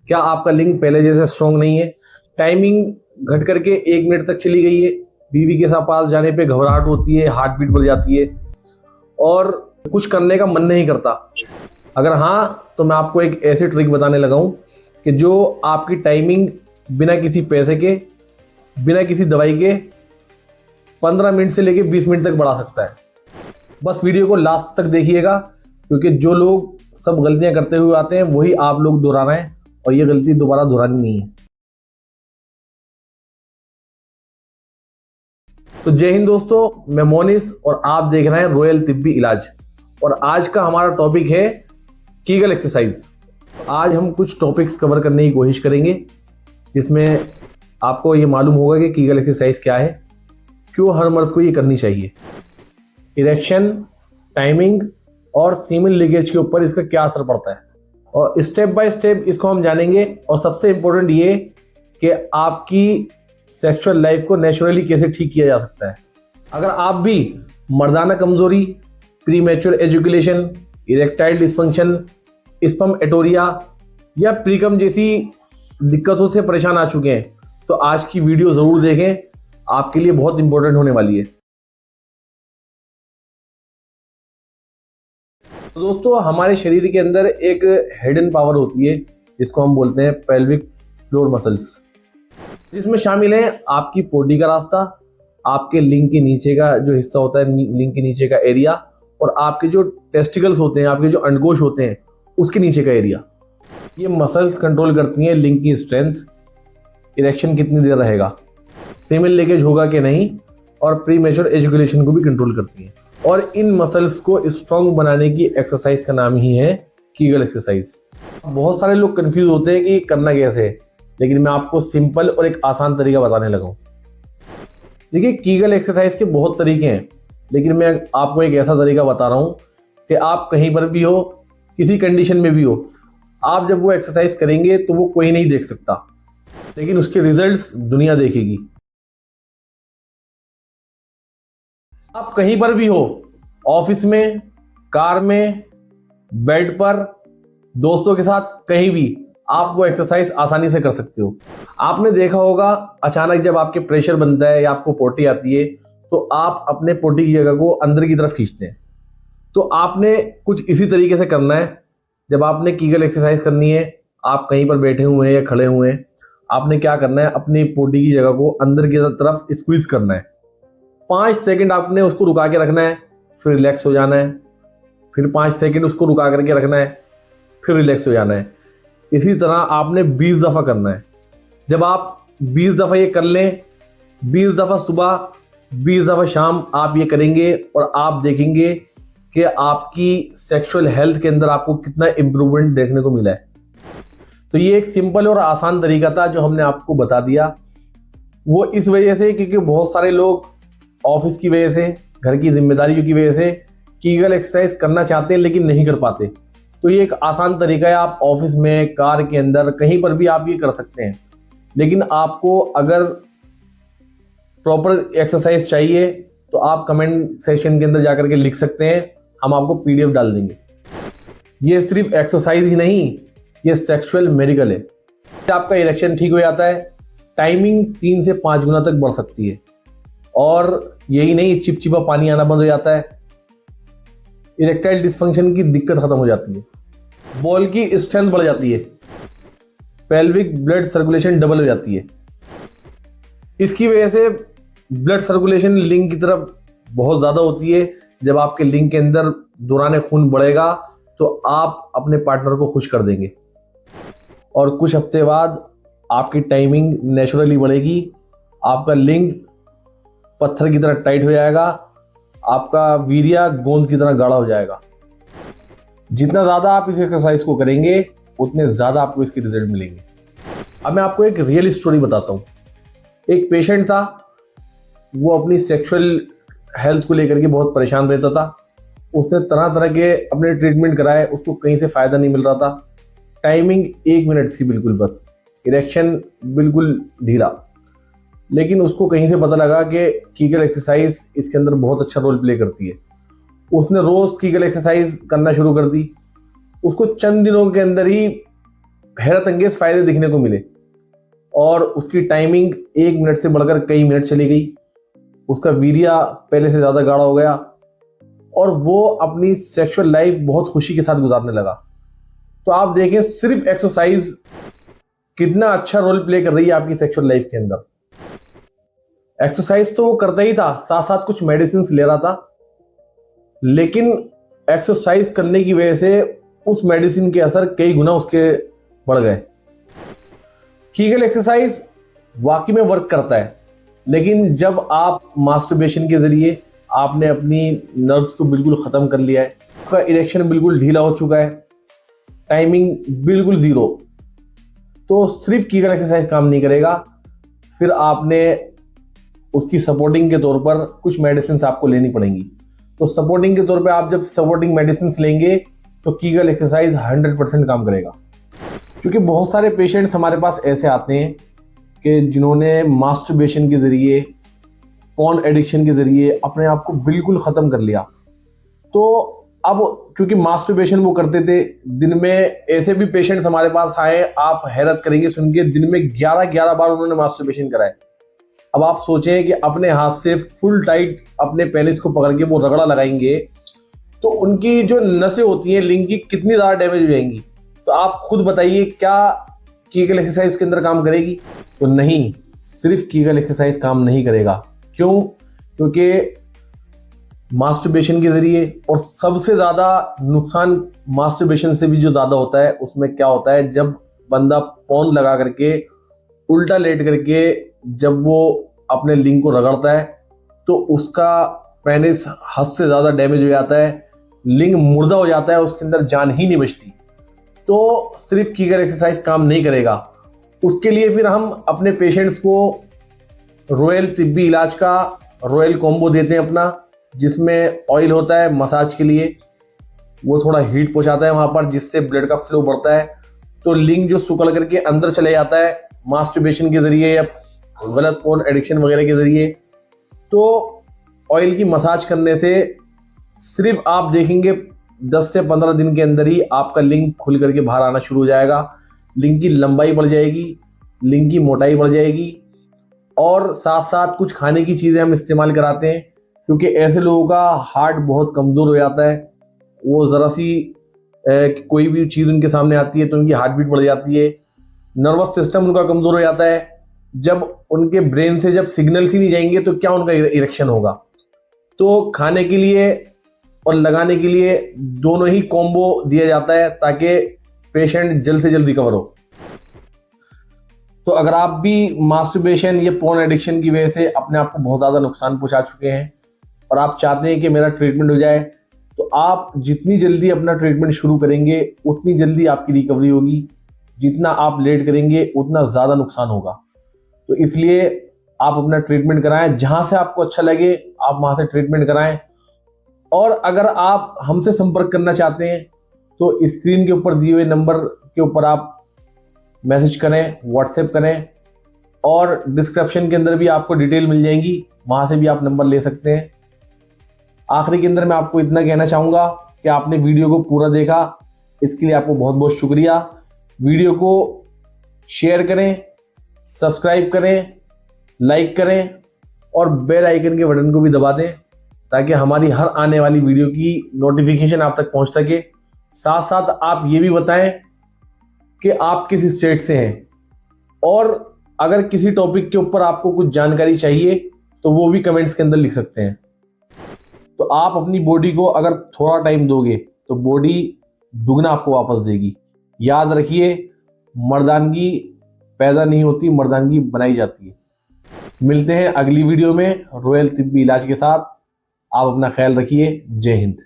क्या आपका लिंक पहले जैसे स्ट्रॉन्ग नहीं है? टाइमिंग घट करके 1 मिनट तक चली गई है। बीवी के साथ पास जाने पे घबराहट होती है, हार्ट बीट बढ़ जाती है और कुछ करने का मन नहीं करता। अगर हाँ, तो मैं आपको एक ऐसी ट्रिक बताने लगा हूँ कि जो आपकी टाइमिंग बिना किसी पैसे के, बिना किसी दवाई के 15 मिनट से लेके 20 मिनट तक बढ़ा सकता है। बस वीडियो को लास्ट तक देखिएगा, क्योंकि जो लोग सब गलतियां करते हुए आते हैं वही आप लोग दोहराना है और ये गलती दोबारा दोहरानी नहीं है। तो जय हिंद दोस्तों, मैं मोनिस और आप देख रहे हैं रॉयल तिब्बी इलाज। और आज का हमारा टॉपिक है कीगल एक्सरसाइज। आज हम कुछ टॉपिक्स कवर करने की कोशिश करेंगे जिसमें आपको ये मालूम होगा कि कीगल एक्सरसाइज क्या है, क्यों हर मर्द को ये करनी चाहिए, इरेक्शन, टाइमिंग और सीमेन लीकेज के ऊपर इसका क्या असर पड़ता है, और स्टेप बाय स्टेप इसको हम जानेंगे। और सबसे इंपॉर्टेंट ये कि आपकी सेक्सुअल लाइफ को नेचुरली कैसे ठीक किया जा सकता है। अगर आप भी मर्दाना कमजोरी, premature education, erectile dysfunction, spermatorrhoea या प्रीकम जैसी दिक्कतों से परेशान आ चुके हैं तो आज की वीडियो जरूर देखें, आपके लिए बहुत इंपॉर्टेंट होने वाली है। तो दोस्तों, हमारे शरीर के अंदर एक हिडन पावर होती है जिसको हम बोलते हैं पेल्विक फ्लोर मसल्स, जिसमें शामिल है आपकी पोटी का रास्ता, आपके लिंग के नीचे का जो हिस्सा होता है, लिंग के नीचे का एरिया, और आपके जो टेस्टिकल्स होते हैं, आपके जो अंडकोश होते हैं, उसके नीचे का एरिया। ये मसल्स कंट्रोल करती हैं लिंग की स्ट्रेंथ, इरेक्शन कितनी देर रहेगा, सीमेन लीकेज होगा कि नहीं, और प्रीमेच्योर एजुकेशन को भी कंट्रोल करती हैं। और इन मसल्स को स्ट्रॉन्ग बनाने की एक्सरसाइज का नाम ही है कीगल एक्सरसाइज। बहुत सारे लोग कंफ्यूज होते हैं कि करना कैसे है, लेकिन मैं आपको सिंपल और एक आसान तरीका बताने लगा हूं। देखिए, कीगल एक्सरसाइज के बहुत तरीके हैं, लेकिन मैं आपको एक ऐसा तरीका बता रहा हूं कि आप कहीं पर भी हो, किसी कंडीशन में भी हो, आप जब वो एक्सरसाइज करेंगे तो वो कोई नहीं देख सकता, लेकिन उसके रिजल्ट्स दुनिया देखेगी। आप कहीं पर भी हो, ऑफिस में, कार में, बेड पर, दोस्तों के साथ, कहीं भी आप वो एक्सरसाइज आसानी से कर सकते हो। आपने देखा होगा, अचानक जब आपके प्रेशर बनता है या आपको पोटी आती है तो आप अपने पोटी की जगह को अंदर की तरफ खींचते हैं। तो आपने कुछ इसी तरीके से करना है। जब आपने कीगल एक्सरसाइज करनी है, आप कहीं पर बैठे हुए हैं या खड़े हुए हैं, आपने क्या करना है, अपनी पोटी की जगह को अंदर की तरफ स्क्वीज करना है। 5 सेकंड आपने उसको रुका के रखना है, फिर रिलैक्स हो जाना है, फिर 5 सेकंड उसको रुका करके रखना है, फिर रिलैक्स हो जाना है। इसी तरह आपने 20 दफ़ा करना है। जब आप 20 दफ़ा ये कर लें, 20 दफ़ा सुबह, 20 दफ़ा शाम आप ये करेंगे और आप देखेंगे कि आपकी सेक्सुअल हेल्थ के अंदर आपको कितना इंप्रूवमेंट देखने को मिला है। तो ये एक सिंपल और आसान तरीका था जो हमने आपको बता दिया। वो इस वजह से क्योंकि बहुत सारे लोग ऑफिस की वजह से, घर की जिम्मेदारियों की वजह से कीगल एक्सरसाइज करना चाहते हैं लेकिन नहीं कर पाते। तो ये एक आसान तरीका है, आप ऑफिस में, कार के अंदर, कहीं पर भी आप ये कर सकते हैं। लेकिन आपको अगर प्रॉपर एक्सरसाइज चाहिए तो आप कमेंट सेक्शन के अंदर जाकर के लिख सकते हैं, हम आपको पीडीएफ डाल देंगे। ये सिर्फ एक्सरसाइज ही नहीं, ये सेक्सुअल मेरिकल है। आपका इरेक्शन ठीक हो जाता है, टाइमिंग 3 से 5 गुना तक बढ़ सकती है, और यही नहीं, चिपचिपा पानी आना बंद हो जाता है, इरेक्टाइल डिसफंक्शन की दिक्कत खत्म हो जाती है, बॉल की स्ट्रेंथ बढ़ जाती है, पेल्विक ब्लड सर्कुलेशन डबल हो जाती है। इसकी वजह से ब्लड सर्कुलेशन लिंग की तरफ बहुत ज़्यादा होती है। जब आपके लिंग के अंदर दौरान खून बढ़ेगा तो आप अपने पार्टनर को खुश कर देंगे, और कुछ हफ्ते बाद आपकी टाइमिंग नेचुरली बढ़ेगी, आपका लिंग पत्थर की तरह टाइट हो जाएगा, आपका वीर्य गोंद की तरह गाढ़ा हो जाएगा। जितना ज़्यादा आप इस एक्सरसाइज को करेंगे उतने ज़्यादा आपको इसके रिजल्ट मिलेंगे। अब मैं आपको एक रियल स्टोरी बताता हूँ। एक पेशेंट था, वो अपनी सेक्सुअल हेल्थ को लेकर के बहुत परेशान रहता था। उसने तरह तरह के अपने ट्रीटमेंट कराए, उसको कहीं से फ़ायदा नहीं मिल रहा था। टाइमिंग 1 मिनट थी बिल्कुल, बस इरेक्शन बिल्कुल ढीला। लेकिन उसको कहीं से पता लगा कि कीगल एक्सरसाइज इसके अंदर बहुत अच्छा रोल प्ले करती है। उसने रोज कीगल एक्सरसाइज करना शुरू कर दी। उसको चंद दिनों के अंदर ही हैरत अंगेज फायदे दिखने को मिले और उसकी टाइमिंग 1 मिनट से बढ़कर कई मिनट चली गई। उसका वीर्य पहले से ज़्यादा गाढ़ा हो गया और वो अपनी सेक्सुअल लाइफ बहुत खुशी के साथ गुजारने लगा। तो आप देखें सिर्फ एक्सरसाइज कितना अच्छा रोल प्ले कर रही है आपकी सेक्सुअल लाइफ के अंदर। एक्सरसाइज तो वो करता ही था, साथ साथ कुछ मेडिसिन ले रहा था, लेकिन एक्सरसाइज करने की वजह से उस मेडिसिन के असर कई गुना उसके बढ़ गए। कीगल एक्सरसाइज वाकई में वर्क करता है, लेकिन जब आप मास्टरबेशन के जरिए आपने अपनी नर्व्स को बिल्कुल ख़त्म कर लिया है, आपका इरेक्शन बिल्कुल ढीला हो चुका है, टाइमिंग बिल्कुल ज़ीरो, तो सिर्फ कीगल एक्सरसाइज काम नहीं करेगा। फिर आपने उसकी सपोर्टिंग के तौर पर कुछ मेडिसिन आपको लेनी पड़ेंगी। तो सपोर्टिंग के तौर पे आप जब सपोर्टिंग मेडिसिन लेंगे तो कीगल एक्सरसाइज 100% काम करेगा। क्योंकि बहुत सारे पेशेंट्स हमारे पास ऐसे आते हैं कि जिन्होंने मास्टरबेशन के ज़रिए, पॉर्न एडिक्शन के ज़रिए अपने आप को बिल्कुल ख़त्म कर लिया। तो अब क्योंकि मास्टरबेशन वो करते थे, दिन में ऐसे भी पेशेंट्स हमारे पास आए, आप हैरत करेंगे सुन के, दिन में 11 बार उन्होंने मास्टरबेशन कराए। अब आप सोचें कि अपने हाथ से फुल टाइट अपने पेनिस को पकड़ के वो रगड़ा लगाएंगे तो उनकी जो नसें होती हैं लिंग की कितनी ज़्यादा डैमेज हो जाएंगी। तो आप खुद बताइए, क्या कीगल एक्सरसाइज के अंदर काम करेगी? तो नहीं, सिर्फ कीगल एक्सरसाइज काम नहीं करेगा। क्यों? क्योंकि मास्टरबेशन के जरिए, और सबसे ज़्यादा नुकसान मास्टरबेशन से भी जो ज़्यादा होता है उसमें क्या होता है, जब बंदा फोन लगा करके उल्टा लेट करके जब वो अपने लिंग को रगड़ता है तो उसका पेनिस हद से ज़्यादा डैमेज हो जाता है, लिंग मुर्दा हो जाता है, उसके अंदर जान ही नहीं बचती। तो सिर्फ कीगल एक्सरसाइज काम नहीं करेगा। उसके लिए फिर हम अपने पेशेंट्स को रॉयल तिब्बी इलाज का रॉयल कॉम्बो देते हैं अपना, जिसमें ऑयल होता है मसाज के लिए, वो थोड़ा हीट पहुंचाता है वहाँ पर, जिससे ब्लड का फ्लो बढ़ता है, तो लिंग जो सुकड़ करके अंदर चले जाता है मास्टरबेशन के ज़रिए या गलत पोर्न एडिक्शन वगैरह के ज़रिए। तो ऑयल की मसाज करने से सिर्फ आप देखेंगे 10 से 15 दिन के अंदर ही आपका लिंग खुल करके बाहर आना शुरू हो जाएगा। लिंग की लंबाई बढ़ जाएगी, लिंग की मोटाई बढ़ जाएगी, और साथ साथ कुछ खाने की चीज़ें हम इस्तेमाल कराते हैं, क्योंकि ऐसे लोगों का हार्ट बहुत कमज़ोर हो जाता है। वो ज़रा सी कोई भी चीज़ उनके सामने आती है तो उनकी हार्ट बीट बढ़ जाती है, नर्वस सिस्टम उनका कमज़ोर हो जाता है। जब उनके ब्रेन से जब सिग्नल्स ही नहीं जाएंगे तो क्या उनका इरेक्शन होगा? तो खाने के लिए और लगाने के लिए दोनों ही कॉम्बो दिया जाता है ताकि पेशेंट जल्द से जल्द रिकवर हो। तो अगर आप भी मास्टरबेशन या पोर्न एडिक्शन की वजह से अपने आप को बहुत ज़्यादा नुकसान पहुंचा चुके हैं और आप चाहते हैं कि मेरा ट्रीटमेंट हो जाए, तो आप जितनी जल्दी अपना ट्रीटमेंट शुरू करेंगे उतनी जल्दी आपकी रिकवरी होगी। जितना आप लेट करेंगे उतना ज़्यादा नुकसान होगा। तो इसलिए आप अपना ट्रीटमेंट कराएं, जहां से आपको अच्छा लगे आप वहां से ट्रीटमेंट कराएं। और अगर आप हमसे संपर्क करना चाहते हैं तो स्क्रीन के ऊपर दिए हुए नंबर के ऊपर आप मैसेज करें, व्हाट्सएप करें, और डिस्क्रिप्शन के अंदर भी आपको डिटेल मिल जाएंगी, वहां से भी आप नंबर ले सकते हैं। आखिरी के अंदर मैं आपको इतना कहना चाहूँगा कि आपने वीडियो को पूरा देखा, इसके लिए आपको बहुत बहुत शुक्रिया। वीडियो को शेयर करें, सब्सक्राइब करें, लाइक करें और बेल आइकन के बटन को भी दबा दें ताकि हमारी हर आने वाली वीडियो की नोटिफिकेशन आप तक पहुंच सके। साथ साथ आप ये भी बताएं कि आप किस स्टेट से हैं, और अगर किसी टॉपिक के ऊपर आपको कुछ जानकारी चाहिए तो वो भी कमेंट्स के अंदर लिख सकते हैं। तो आप अपनी बॉडी को अगर थोड़ा टाइम दोगे तो बॉडी दुगना आपको वापस देगी। याद रखिए, मर्दानगी पैदा नहीं होती, मर्दानगी बनाई जाती है। मिलते हैं अगली वीडियो में रॉयल तिब्बी इलाज के साथ। आप अपना ख्याल रखिए। जय हिंद।